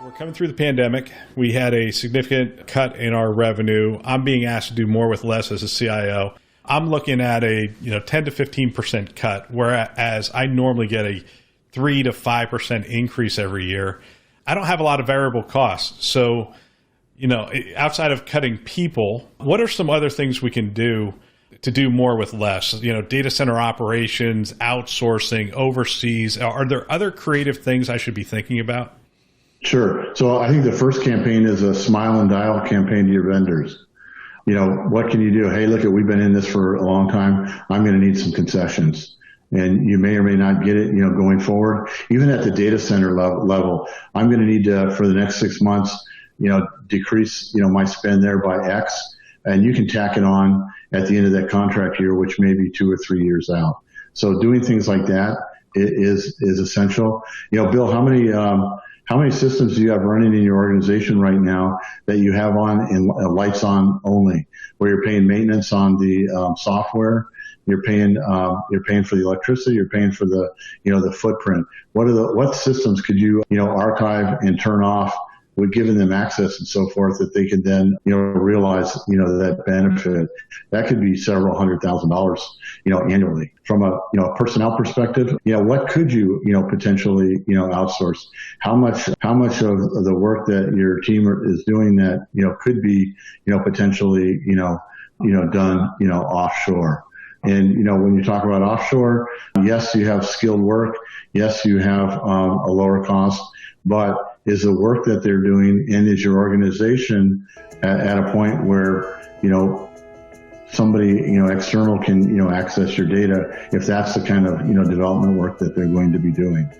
We're coming through the pandemic. We had a significant cut in our revenue. I'm being asked to do more with less as a CIO. I'm looking at a 10 to 15% cut, whereas I normally get a 3 to 5% increase every year. I don't have a lot of variable costs. So, outside of cutting people, what are some other things we can do to do more with less? Data center operations, outsourcing, overseas. Are there other creative things I should be thinking about? Sure. So I think the first campaign is a smile and dial campaign to your vendors. What can you do? Hey, look, we've been in this for a long time. I'm going to need some concessions. And you may or may not get it, going forward. Even at the data center level, I'm going to need to, for the next 6 months, decrease, my spend there by X. And you can tack it on at the end of that contract year, which may be 2 or 3 years out. So doing things like that is essential. Bill, how many systems do you have running in your organization right now that you have on in lights on only, where you're paying maintenance on the software, you're paying for the electricity, you're paying for the the footprint. What systems could you archive and turn off, with giving them access and so forth, that they could then realize that benefit? That could be several $100,000 annually. From a personnel perspective, what could you potentially outsource? How much of the work that your team is doing that could be potentially done offshore? And when you talk about offshore, yes, you have skilled work, yes, you have a lower cost, but is the work that they're doing, and is your organization at a point where somebody external can access your data, if that's the kind of development work that they're going to be doing?